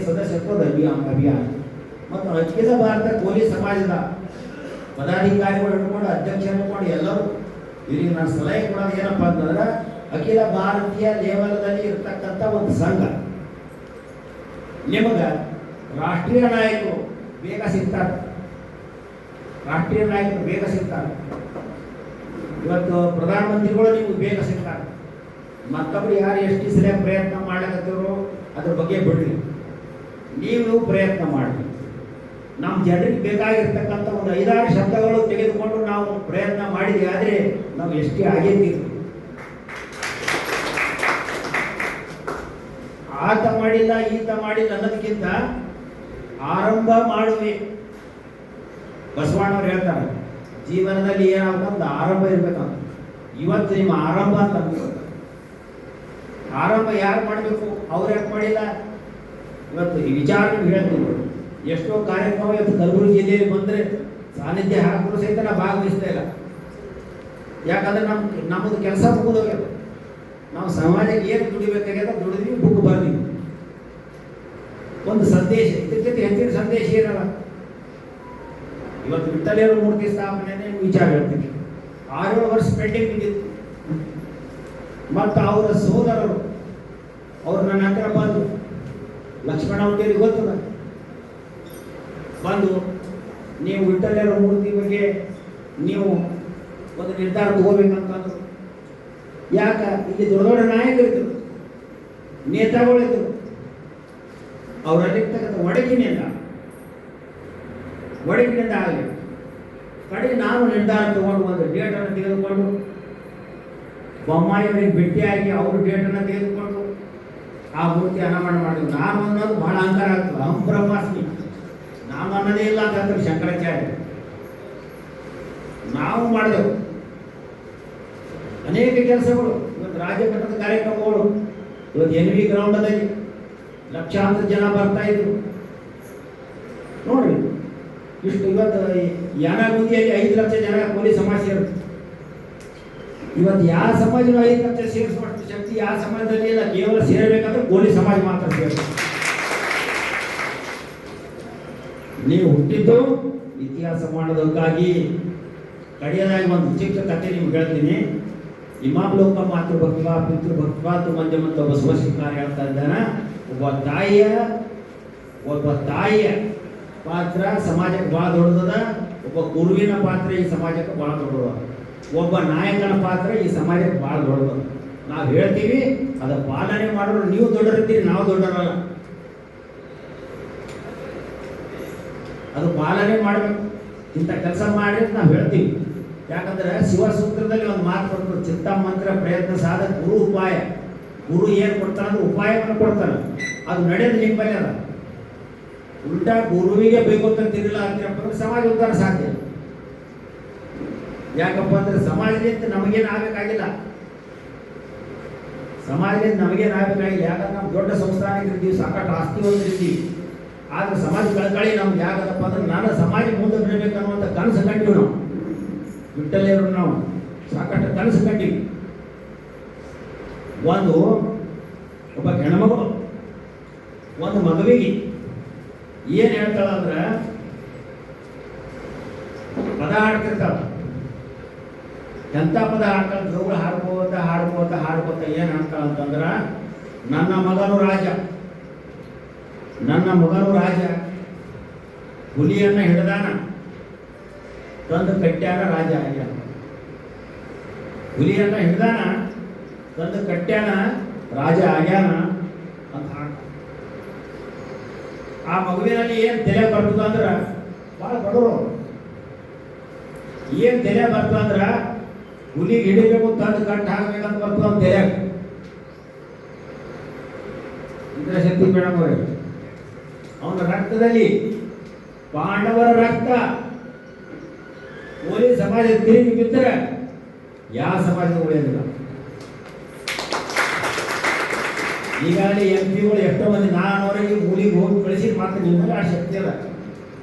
ಸದಸ್ಯತ್ವದ ಅಭಿಯಾನ ಮತ್ತು ಅಖಿಲ ಭಾರತ ಕೋಲಿ ಸಮಾಜದ ಪದಾಧಿಕಾರಿಗಳು ಹಿಡ್ಕೊಂಡು ಅಧ್ಯಕ್ಷರು ಹಿಡ್ಕೊಂಡು ಎಲ್ಲರೂ ಇವರಿಗೆ ನಾನು ಸಲಹೆ ಕೊಡೋದು ಏನಪ್ಪ ಅಂತಂದ್ರೆ, ಅಖಿಲ ಭಾರತೀಯ ಲೆವೆಲ್ದಲ್ಲಿ ಇರ್ತಕ್ಕಂಥ ಒಂದು ಸಂಘ. ನಿಮಗೆ ರಾಷ್ಟ್ರೀಯ ನಾಯಕರು ಬೇಗ ಸಿಗ್ತಾರೆ. ರಾಷ್ಟ್ರೀಯ ನಾಯಕರು ಬೇಗ ಸಿಗ್ತಾರೆ. ಇವತ್ತು ಪ್ರಧಾನಮಂತ್ರಿಗಳು ನಿಮ್ಗೆ ಬೇಗ ಸಿಗ್ತಾರೆ. ಮತ್ತೊಬ್ರು ಯಾರು ಎಷ್ಟು ಸಲ ಪ್ರಯತ್ನ ಮಾಡಕತ್ತಿರೋ ಅದ್ರ ಬಗ್ಗೆ ಬಿಡ್ರಿ, ನೀವು ಪ್ರಯತ್ನ ಮಾಡಿ. ನಮ್ಮ ಜನರಿಗೆ ಬೇಕಾಗಿರ್ತಕ್ಕಂಥ ಒಂದು 5-6 ಶಬ್ದಗಳು ತೆಗೆದುಕೊಂಡು ನಾವು ಪ್ರಯತ್ನ ಮಾಡಿದ್ವಿ ಆದರೆ ನಾವು ಎಷ್ಟೇ ಆಗೈತಿ. ಆತ ಮಾಡಿಲ್ಲ ಈತ ಮಾಡಿಲ್ಲ ಅನ್ನೋದಕ್ಕಿಂತ ಆರಂಭ ಮಾಡುವೆ. ಬಸವಣ್ಣವ್ರು ಹೇಳ್ತಾರೆ, ಜೀವನದಲ್ಲಿ ಏನಾಗ್ತಂತ ಆರಂಭ ಇರ್ಬೇಕಂತ. ಇವತ್ತು ನಿಮ್ಮ ಆರಂಭ ಅಂತ ಅನ್ಬೇಕು. ಆರಂಭ ಯಾರು ಮಾಡಬೇಕು? ಅವ್ರು ಯಾಕೆ ಮಾಡಿಲ್ಲ? ಇವತ್ತು ಈ ವಿಚಾರ ಹೇಳ್ತೀವಿ. ಎಷ್ಟೋ ಕಾರ್ಯಕ್ರಮ ಇವತ್ತು ಕಲಬುರಗಿ ಜಿಲ್ಲೆಯಲ್ಲಿ ಬಂದರೆ ಸಾನ್ನಿಧ್ಯ ಹಾಕಿದ್ರು ಸಹಿತ ನಾವು ಭಾಗವಹಿಸ್ತಾ ಇಲ್ಲ. ಯಾಕಂದ್ರೆ ನಮ್ಮದು ಕೆಲಸ ಮುಗಿದೋಗ್ಯದ. ನಾವು ಸಮಾಜಕ್ಕೆ ಏನು ದುಡಿಬೇಕಾಗ್ಯದ ದುಡಿದ್ವಿ, ಬುಕ್ ಬರ್ತೀವಿ. ಒಂದು ಸಂದೇಶ, ಇದಕ್ಕಿಂತ ಹೆಚ್ಚಿನ ಸಂದೇಶ ಏನಲ್ಲ. ಇವತ್ತು ವಿಠ್ಠಲೇರು ಮೂರ್ತಿ ಸ್ಥಾಪನೆ ವಿಚಾರ ಹೇಳ್ತೀನಿ. 6-7 ವರ್ಷ ಪೆಂಡಿಂಗ್ ಬಿದ್ದಿತ್ತು. ಮತ್ತು ಅವರ ಸೋದರರು ಅವ್ರು ನನ್ನ ಹತ್ರ ಬಂದು, ಲಕ್ಷ್ಮಣ ಅಂತೇಳಿ ಗೊತ್ತದ, ಬಂದು ನೀವು ವಿಠ್ಠಲೇರು ಮೂರ್ತಿ ಬಗ್ಗೆ ನೀವು ಒಂದು ನಿರ್ಧಾರ ತಗೋಬೇಕಂತಂದ್ರು. ಯಾಕ? ಇಲ್ಲಿ ದೊಡ್ಡ ದೊಡ್ಡ ನಾಯಕರಿದ್ರು, ನೇತಾಗಳಿದ್ರು. ಅವರಲ್ಲಿರ್ತಕ್ಕಂಥ ಒಡಕಿನಿಂದ ಆಗಲಿ ಕಡೆಗೆ ನಾನು ನಿರ್ಧಾರ ತಗೊಂಡು ಒಂದು ಡೇಟನ್ನು ತೆಗೆದುಕೊಂಡು ಬೊಮ್ಮಾಯಿಯವರಿಗೆ ಭೇಟಿಯಾಗಿ ಅವರು ಡೇಟನ್ನು ತೆಗೆದುಕೊಂಡು ಆ ಮೂರ್ತಿ ಅನಾವರಣ ಮಾಡಿದ್ರು. ನಾನು ಅನ್ನೋದು ಬಹಳ ಅಹಂಕಾರ ಆಗ್ತದೆ. ಅಹಂ ಬ್ರಹ್ಮಾಸ್ಮಿ, ನಾನು ಅನ್ನೋದೇ ಇಲ್ಲ ಅಂತ ಹೇಳ್ತಾರೆ ಶಂಕರಾಚಾರ್ಯ. ನಾವು ಮಾಡಿದೆವು ಅನೇಕ ಕೆಲಸಗಳು. ಇವತ್ತು ರಾಜ್ಯ ಮಟ್ಟದ ಕಾರ್ಯಕ್ರಮಗಳು, ಇವತ್ತು NV ಗ್ರೌಂಡಲ್ಲಿ ಲಕ್ಷಾಂತರ ಜನ ಬರ್ತಾ ಇದ್ರು ನೋಡ್ರಿ. ಇಷ್ಟು ಇವತ್ತು ಯಾನಗುಂದಿಯಲ್ಲಿ 5 ಲಕ್ಷ ಜನ ಕೋಲಿ ಸಮಾಜ ಸೇರುತ್ತೆ. ಇವತ್ತು ಯಾವ ಸಮಾಜನೂ 5 ಲಕ್ಷ ಸೇರಿಸುವಷ್ಟು ಶಕ್ತಿ ಯಾವ ಸಮಾಜದಲ್ಲಿ ಇಲ್ಲ. ಕೇವಲ ಸೇರಬೇಕಂದ್ರೆ ಕೋಲಿ ಸಮಾಜ ಮಾತ್ರ ಸೇರುತ್ತೆ. ನೀವು ಹುಟ್ಟಿದ್ದು ಇತಿಹಾಸ ಮಾಡೋದಕ್ಕಾಗಿ. ಕಡೆಯದಾಗಿ ಒಂದು ಚಿಕ್ಕ ಕಥೆ ನಿಮ್ಗೆ ಹೇಳ್ತೀನಿ. ಇಮಾಮ್ ಲೋಕ ಮಾತೃಭಕ್ತ ಪಿತೃಭಕ್ತ ಮಂಜಮಂತ ಬಸವಶಿಕಾರ ಹೇಳ್ತಾ ಇದ್ದಾನೆ. ಒಬ್ಬ ತಾಯಿಯ ಪಾತ್ರ ಸಮಾಜಕ್ಕೆ ಭಾಳ ದೊಡ್ಡದ. ಒಬ್ಬ ಗುರುವಿನ ಪಾತ್ರ ಈ ಸಮಾಜಕ್ಕೆ ಭಾಳ ದೊಡ್ಡದ. ಒಬ್ಬ ನಾಯಕನ ಪಾತ್ರ ಈ ಸಮಾಜಕ್ಕೆ ಭಾಳ ದೊಡ್ಡದು. ನಾವು ಹೇಳ್ತೀವಿ, ಅದ ಪಾಲನೆ ಮಾಡೋರು ನೀವು ದೊಡ್ಡರಿದ್ದೀರಿ, ನಾವು ದೊಡ್ಡರಲ್ಲ. ಅದು ಪಾಲನೆ ಮಾಡಬೇಕು. ಇಂಥ ಕೆಲಸ ಮಾಡಿ ನಾವು ಹೇಳ್ತೀವಿ. ಯಾಕಂದ್ರೆ ಶಿವಸೂತ್ರದಲ್ಲಿ ಒಂದು ಮಾತು ಬರ್ತದೆ, ಚಿತ್ತ ಮಂತ್ರ ಪ್ರಯತ್ನ ಸಾಧಕ ಗುರು ಉಪಾಯ. ಗುರು ಏನು ಕೊಡ್ತಾನೆ ಅಂದ್ರೆ ಉಪಾಯವನ್ನು ಕೊಡ್ತಾನೆ. ಅದು ನಡೆಯೋದು ನಿಮ್ಮಲ್ಲಿ ಅದ. ಉಲ್ಟಾ ಗುರುವಿಗೆ ಬೇಕು ಅಂತ ತಿರುಗಿಲ್ಲ ಅಂತೀರಪ್ಪ ಅಂದ್ರೆ ಸಮಾಜ ಉದ್ಧಾರ ಸಾಧ್ಯ. ಯಾಕಪ್ಪ ಅಂದ್ರೆ ಸಮಾಜದಿಂದ ನಮಗೇನು ಆಗಬೇಕಾಗಿಲ್ಲ. ಸಮಾಜದಿಂದ ನಮಗೇನು ಆಗಬೇಕಾಗಿಲ್ಲ. ಯಾಕಂದ್ರೆ ನಾವು ದೊಡ್ಡ ಸಂಸ್ಥಾನಕ್ಕಿರ್ತೀವಿ, ಸಾಕಷ್ಟು ಆಸ್ತಿ ಹೊಂದಿರ್ತೀವಿ. ಆದ್ರೆ ಸಮಾಜ ಕಳ್ಕಳಿ ನಮ್ಗೆ ಯಾಕಪ್ಪ ಅಂದ್ರೆ ನಾನು ಸಮಾಜ ಮುಂದೆ ಬರಬೇಕನ್ನುವಂಥ ಕನಸು ಕಂಡಿವಿ. ನಾವು ವಿಠ್ಠಲೇರು ನಾವು ಸಾಕಷ್ಟು ಕನಸು ಕಂಡಿವಿ. ಒಬ್ಬ ಹೆಣ್ಮಗಳು ಒಂದು ಮಗುವಿಗೆ ಏನು ಹೇಳ್ತಾಳ ಅಂದ್ರೆ, ಪದ ಹಾಡ್ತಿರ್ತಾಳ. ಎಂಥ ಪದ ಹಾಡ್ತಾಳ? ಜೋಗಳು ಹಾಡ್ಕೋತ ಏನು ಹಾಡ್ತಾಳ ಅಂತಂದ್ರೆ, ನನ್ನ ಮಗನು ರಾಜ ಹುಲಿಯನ್ನ ಹಿಡ್ದಾನ, ತಂದು ಕಟ್ಟ್ಯಾನ, ರಾಜ ಆಗ್ಯಾನ. ಹುಲಿಯನ್ನ ಹಿಡ್ದಾನ, ತಂದು ಕಟ್ಟ್ಯಾನ, ರಾಜ ಆಗ್ಯಾನ ಅಂತ ಹಾಡ್ತಾಳ. ಆ ಮಗುವಿನಲ್ಲಿ ಏನು ತಲೆ ಬರ್ತದ ಅಂದ್ರೆ ಭಾಳ ಬಡವರು. ಏನು ತೆರೆ ಬರ್ತಂದ್ರ ಹುಲಿಗೆ ಹಿಡಿಬೇಕು ತಂದು ಕಟ್ಟು ಹಾಕ್ಬೇಕಂತ ಬರ್ತದ ತೆರೆ. ಇಂದ್ರ ಶಕ್ತಿ ಮೇಡಮ್ ಅವರೇ, ಅವನ ರಕ್ತದಲ್ಲಿ ಪಾಂಡವರ ರಕ್ತ ಹೋಲಿ ಸಮಾಜ ತಿರುಗಿ ಬಿದ್ದರೆ ಯಾವ ಸಮಾಜದ ಉಳಿಯೋದಿಲ್ಲ. ಈಗಾಗಲೇ MP ಗಳು ಎಷ್ಟೋ ಮಂದಿ ನಾನವರೆಗೆ ಊರಿಗೆ ಹೋಗಿ ಕಳಿಸಿ ಮಾತ್ರ ನಿಮ್ಮಲ್ಲಿ ಆ ಶಕ್ತಿ ಅದ.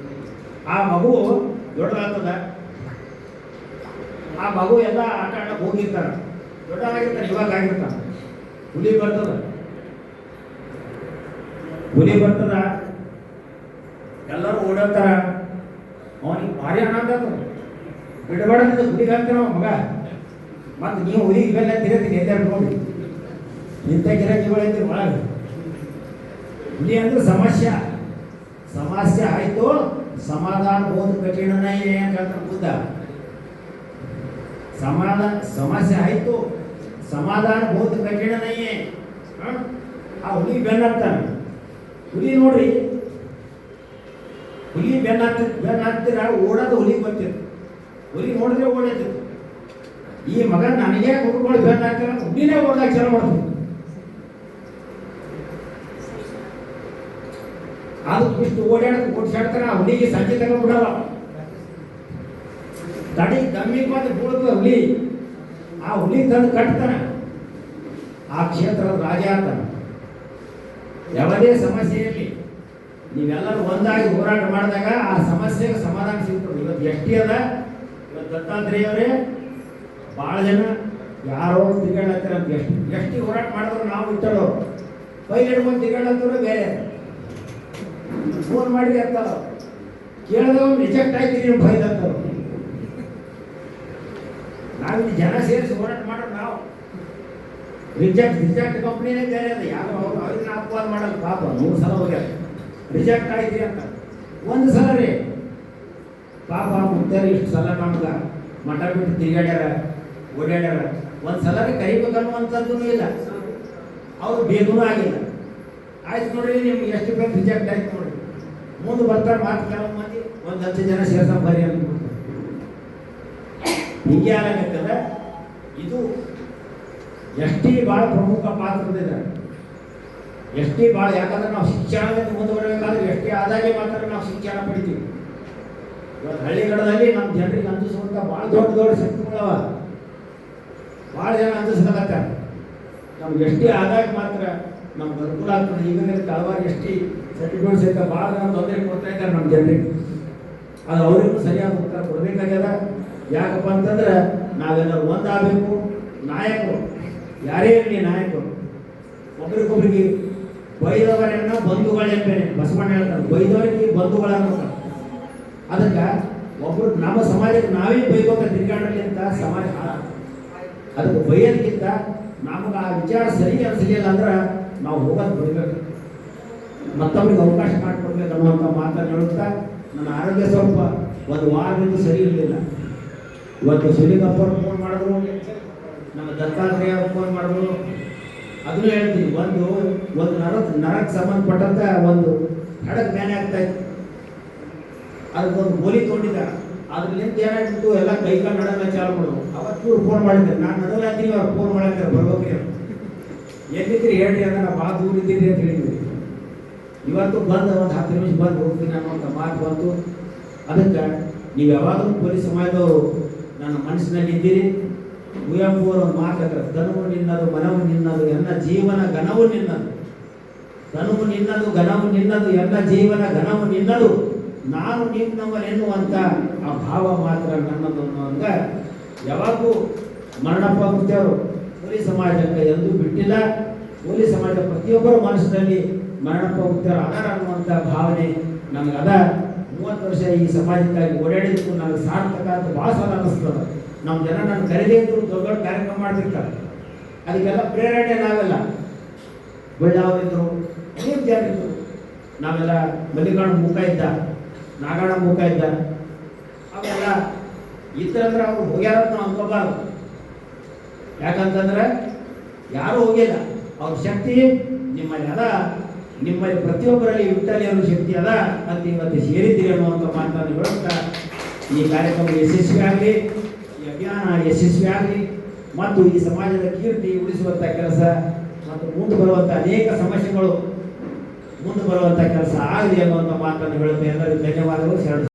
ಆ ಮಗು ದೊಡ್ಡದಾಗ್ತದ, ಆ ಮಗು ಎಲ್ಲ ಆಟ ಆಡಕ್ಕೆ ಹೋಗಿರ್ತಾರ, ದೊಡ್ಡದಾಗಿರ್ತಾನೆ, ಇವಾಗ ಆಗಿರ್ತಾನ. ಹುಲಿ ಬರ್ತದ, ಹುಲಿ ಬರ್ತದ, ಎಲ್ಲರೂ ಓಡಾಡ್ತಾರ. ಅವನಿಗೆ ಭಾರಿ ಆನಂದ ಆಗ್ತದೆ. ಬಿಡಬೇಡ ಹುಲಿಗೆ ಹಾಕ್ತಾನ ಮಗ. ಮತ್ತು ನೀವು ಹುಲಿಗೆ ಇವೆಲ್ಲ ತಿರುಗ್ತೀನಿ ಎಲ್ಲರೂ ನೋಡಿ ಇಂಥ ಗಿರಾಕಿಗಳೈತಿ ಒಳಗೆ. ಹುಲಿ ಅಂದ್ರೆ ಸಮಸ್ಯೆ. ಸಮಸ್ಯೆ ಆಯಿತು, ಸಮಾಧಾನ ಬೋದು ಕಠಿಣನೇ ಅಂತ ಬುದ್ಧ. ಸಮಸ್ಯೆ ಆಯಿತು, ಸಮಾಧಾನ ಬೋದು ಕಠಿಣನೇ. ಆ ಹುಲಿ ಬೆನ್ನಾಗ್ತಾನೆ. ಹುಲಿ ನೋಡ್ರಿ, ಹುಲಿ ಬೆನ್ನಾಗ್ತೀರ ಓಡೋದು ಹುಲಿಗೆ ಬರ್ತಿತ್ತು. ಹುಲಿ ನೋಡಿದ್ರೆ ಓಡೈತಿತ್ತು. ಈ ಮಗ ನನಗೆ ಹುಡುಗಳು ಬೆನ್ನಾಗ್ತಾರ, ಹುಲಿನೇ ಓಡಾಕ ಚಾಲು ಮಾಡ್ತೀವಿ. ಅದು ಇಷ್ಟು ಓಡಾಡ್ತಾರ. ಆ ಹುಲಿಗೆ ಸಂಜೆ ತಗೊಂಡ್ಬಿಡಲ್ಲ, ತಡಿ ದಮ್ಮಿಗೆ ಬಂದು ಬೀಳ್ತದ ಹುಲಿ. ಆ ಹುಲಿ ತಂದು ಕಟ್ತಾನ, ಆ ಕ್ಷೇತ್ರದ ರಾಜ ಆಗ್ತಾನೆ. ಯಾವುದೇ ಸಮಸ್ಯೆ ಇರಲಿ, ನೀವೆಲ್ಲರೂ ಒಂದಾಗಿ ಹೋರಾಟ ಮಾಡಿದಾಗ ಆ ಸಮಸ್ಯೆಗೆ ಸಮಾಧಾನ ಸಿಗ್ತದೆ. ಇವತ್ತು ಎಷ್ಟಿ ಅದ, ಇವತ್ತು ದತ್ತಾತ್ರೇಯವರೇ ಭಾಳ ಜನ ಯಾರೋ ತಿರುಗಾಡ್ತಾರೆ ಅಂತ ಎಷ್ಟಿ ಹೋರಾಟ ಮಾಡಿದ್ರು ನಾವು ಇಟ್ಟಳು ಪೈಲಟ್ ಬಂದು ತಿರುಗಾಡಂತವ್ರು ಬೇರೆ ಫೋನ್ ಮಾಡಿ ಅಂತಾರ, ಕೇಳಿದವ್ ರಿಜೆಕ್ಟ್ ಆಯ್ತೀರಿ ನೀವು ಫೈಲ್ ಅಂತಾರ. ನಾವಿಲ್ಲಿ ಜನ ಸೇರಿಸಿ ಹೋರಾಟ ಮಾಡೋದು ನಾವು. ರಿಜೆಕ್ಟ್ ಕಂಪ್ನಿನೇ ಬೇರೆ ಅದ. ಯಾರು ಅವ್ರನ್ನ ಅಪವಾದ ಮಾಡಲ್ಲ. ಪಾಪ 100 ಸಲ ಹೋಗ್ಯಾರ, ರಿಜೆಕ್ಟ್ ಆಯ್ತು ಅಂತ. ಒಂದು ಸಲ ರೀ ಪಾಪ ಮುಗ್ದಾರ ಇಷ್ಟು ಸಲ ನಮ್ಗೆ ಮಠ ಬಿಟ್ಟು ತಿರುಗಾಡ್ಯಾರ, ಓಡಾಡ್ಯಾರ. ಒಂದು ಸಲ ಕರಿಬೇಕನ್ನುವಂಥದ್ದು ಇಲ್ಲ, ಅವ್ರು ಬೇಗನೂ ಆಗಿಲ್ಲ. ಆಯ್ತು ನೋಡ್ರಿ, ನಿಮ್ಗೆ ಎಷ್ಟು ಬೇಕು ರಿಜೆಕ್ಟ್ ಆಯ್ತು ನೋಡ್ರಿ. ಮುಂದೆ ಬರ್ತಾರೆ ಮಾತು ಕೆಲವು ಮಂದಿ, ಒಂದು 10 ಜನ ಸೇರ್ಸ ಬರಿ ಅಂದ್ಬಿಡ್ತಾರೆ. ಹೀಗೆ ಆಗತ್ತಲ್ಲ. ಇದು ಎಷ್ಟಿ ಭಾಳ ಪ್ರಮುಖ ಪಾತ್ರದಿದೆ. ಎಷ್ಟಿ ಭಾಳ, ಯಾಕಂದ್ರೆ ನಾವು ಶಿಕ್ಷಣದಲ್ಲಿ ಮುಂದುವರಬೇಕಾದ್ರೆ ಎಷ್ಟೇ ಆದಾಗೆ ಮಾತ್ರ ನಾವು ಶಿಕ್ಷಣ ಪಡಿತೀವಿ. ಇವತ್ತು ಹಳ್ಳಿಗಡದಲ್ಲಿ ನಮ್ಮ ಜನರಿಗೆ ಅಂಜಿಸುವಂಥ ಭಾಳ ದೊಡ್ಡ ಶಕ್ತಿಗಳವ. ಭಾಳ ಜನ ಅಂಜಿಸ್ಕೊಳತ್ತಾರೆ. ನಮ್ಗೆ ಎಷ್ಟೇ ಆದಾಯ ಮಾತ್ರ ನಮ್ಗೆ ಅನುಕೂಲ ಆಗ್ತದೆ. ಈಗಿನ ಹಲವಾರು ಎಷ್ಟಿ ಸರ್ಟಿಫಿಕೇಟ್ ಸಹಿತ ಭಾಳ ಜನ ತೊಂದರೆ ಕೊಡ್ತಾ ಇದ್ದಾರೆ ನಮ್ಮ ಜನರಿಗೆ. ಅದು ಅವರಿಗೂ ಸರಿಯಾದ ಉತ್ತರ ಕೊಡಬೇಕಾಗ್ಯದ. ಯಾಕಪ್ಪ ಅಂತಂದ್ರೆ ನಾವೆಲ್ಲರೂ ಒಂದಾಗಬೇಕು. ನಾಯಕರು ಯಾರೇ ಇರಲಿ, ನಾಯಕರು ಒಬ್ರಿಗೊಬ್ರಿಗೆ ಬೈದವರನ್ನ ಬಂಧುಗಳೆಂಬೇನೆ ಬಸವಣ್ಣ ಹೇಳ್ತಾರೆ. ಬೈದವರಿಗೆ ಬಂಧುಗಳನ್ನ. ಅದಕ್ಕೆ ಒಬ್ರು ನಮ್ಮ ಸಮಾಜಕ್ಕೆ ನಾವೇ ಬೈಕೋತ ತಿರ್ಗಾಡಲಿ ಅಂತ ಸಮಾಜ. ಅದಕ್ಕೆ ಬೈಯೋದಕ್ಕಿಂತ ನಮಗೆ ಆ ವಿಚಾರ ಸರಿ ಅನಿಸಲಿಲ್ಲ ಅಂದ್ರೆ ನಾವು ಹೋಗೋದು ಬಿಡಬೇಕು, ಮತ್ತೊಬ್ಬರಿಗೆ ಅವಕಾಶ ಮಾಡಿಕೊಡ್ಬೇಕು ಅನ್ನುವಂಥ ಮಾತನ್ನು ಹೇಳುತ್ತಾ, ನನ್ನ ಆರೋಗ್ಯ ಸ್ವಲ್ಪ ಒಂದು ವಾರದಿಂದ ಸರಿ ಇರಲಿಲ್ಲ. ಇವತ್ತು ಶಿವಲಿಂಗಪ್ಪವ್ರು ಫೋನ್ ಮಾಡಿದ್ರು, ನಮ್ಮ ದತ್ತಾತ್ರೇಯ ಅವ್ರು ಫೋನ್ ಮಾಡಿದ್ರು. ಅದನ್ನು ಹೇಳ್ತೀನಿ, ಒಂದು ನರಕ್ಕೆ ಸಂಬಂಧಪಟ್ಟಂತ ಒಂದು ಹಡಕ್ ಬ್ಯಾನೆ ಆಗ್ತಾ ಇತ್ತು. ಅದಕ್ಕೊಂದು ಗೋಲಿ ತೊಗೊಂಡಿದ್ದ. ಅದ್ರಲ್ಲಿಂದ ಏನಾಗ್ಬಿಟ್ಟು ಎಲ್ಲ ಕೈಕಾಲು ನಡಲ್ಲ ಚಾಲು ಮಾಡೋದು. ಅವತ್ತು ಇವ್ರು ಫೋನ್ ಮಾಡಿದ್ದೆ, ನಾನು ನಡಲಾತೀನಿ, ಅವ್ರು ಫೋನ್ ಮಾಡಾಕ್ತಾರೆ ಬರ್ಬೇಕ್ರಿ. ಎಲ್ಲಿದ್ರಿ ಹೇಳ್ರಿ ಅಂದ್ರೆ ನಾವು ಭಾಳ ದೂರ ಇದ್ದೀರಿ ಅಂತ ಹೇಳಿದ್ವಿ. ಇವತ್ತು ಬಂದು ಒಂದು 10 ನಿಮಿಷ ಬಂದು ಹೋಗ್ತೀನಿ ಅನ್ನೋಂಥ ಮಾತು ಬಂತು. ಅದಕ್ಕೆ ನೀವು ಯಾವಾಗಲೂ ಪೊಲೀಸ್ ಸಮಾಜದವರು ನನ್ನ ಮನಸ್ಸಿನಲ್ಲಿ ಇದ್ದೀರಿ. ಕುವೆಂಪು ಅವರ ಒಂದು ಮಾತಾಡ್ತಾರೆ, ತನುವು ನಿನ್ನದು ಮನವು ನಿನ್ನದು ಎಲ್ಲ ಜೀವನ ಘನವು ನಿನ್ನದು. ತನುವು ನಿನ್ನದು ಘನವು ನಿನ್ನದು ಎಲ್ಲ ಜೀವನ ಘನವು ನಿನ್ನದು, ನಾನು ನಿನ್ನವನೆನ್ನುವಂಥ ಆ ಭಾವ ಮಾತ್ರ ನನ್ನದು ಅನ್ನುವಂಗ ಯಾವಾಗೂ ಮರಣಪ್ಪ ಮುತ್ತವರು ಪೊಲೀಸ್ ಸಮಾಜಕ್ಕೆ ಎಂದೂ ಬಿಟ್ಟಿಲ್ಲ. ಪೊಲೀಸ್ ಸಮಾಜ ಪ್ರತಿಯೊಬ್ಬರ ಮನಸ್ಸಿನಲ್ಲಿ ಮರಣಪ್ಪ ಮುತ್ತವರು ಅದಾರ ಅನ್ನುವಂಥ ಭಾವನೆ ನನಗದ. 30 ವರ್ಷ ಈ ಸಮಾಜಕ್ಕಾಗಿ ಓಡಾಡಿದ್ದಕ್ಕೂ ನನಗೆ ಸಾರ್ಥಕ ಅಂತ ಭಾಳ ಸಲ ಅನ್ನಿಸ್ತದೆ. ನಮ್ಮ ಜನ ನನ್ನ ಕರೆದೇ ಇದ್ರು ದೊಡ್ಡ ದೊಡ್ಡ ಕಾರ್ಯಕ್ರಮ ಮಾಡ್ತಿರ್ತಾರೆ. ಅದಕ್ಕೆಲ್ಲ ಪ್ರೇರಣೆ ನಾವೆಲ್ಲ ಬಳ್ಳಾವರಿದ್ರು, ಅನೇಕ ಜನರಿದ್ರು. ನಾವೆಲ್ಲ ಮಲ್ಲಿಕಾರ್ಜುನ ಮುಖ ಇದ್ದ, ನಾಗಣ್ಣ ಮುಖ ಇದ್ದ, ಅವೆಲ್ಲ ಇದ್ರಂದ್ರೆ ಅವ್ರು ಹೋಗ್ಯಾರ ನಾವು ಅನ್ಕೋಬಾರ್ದು. ಯಾಕಂತಂದ್ರೆ ಯಾರೂ ಹೋಗಿಲ್ಲ. ಅವ್ರ ಶಕ್ತಿ ನಿಮ್ಮಲ್ಲಿ ಅದ, ನಿಮ್ಮಲ್ಲಿ ಪ್ರತಿಯೊಬ್ಬರಲ್ಲಿ ವಿಠಲಿಯವ್ರ ಶಕ್ತಿ ಅದ ಅಂತ ಇವತ್ತು ಸೇರಿದ್ದೀರಿ ಅನ್ನುವಂಥ ಮಾತನ್ನು ಈ ಕಾರ್ಯಕ್ರಮ ಯಶಸ್ವಿ ಆಗಲಿ, ಈ ಅಭಿಯಾನ ಯಶಸ್ವಿ ಆಗಲಿ ಮತ್ತು ಈ ಸಮಾಜದ ಕೀರ್ತಿ ಉಳಿಸುವಂಥ ಕೆಲಸ ಮತ್ತು ಮುಂದೆ ಬರುವಂಥ ಅನೇಕ ಸಮಸ್ಯೆಗಳು ಮುಂದೆ ಬರುವಂಥ ಕೆಲಸ ಆಗಲಿ ಅನ್ನುವಂಥ ಮಾತನ್ನು ಹೇಳುತ್ತೆ. ಎಲ್ಲರಿಗೂ ಧನ್ಯವಾದಗಳು. ಶರಣ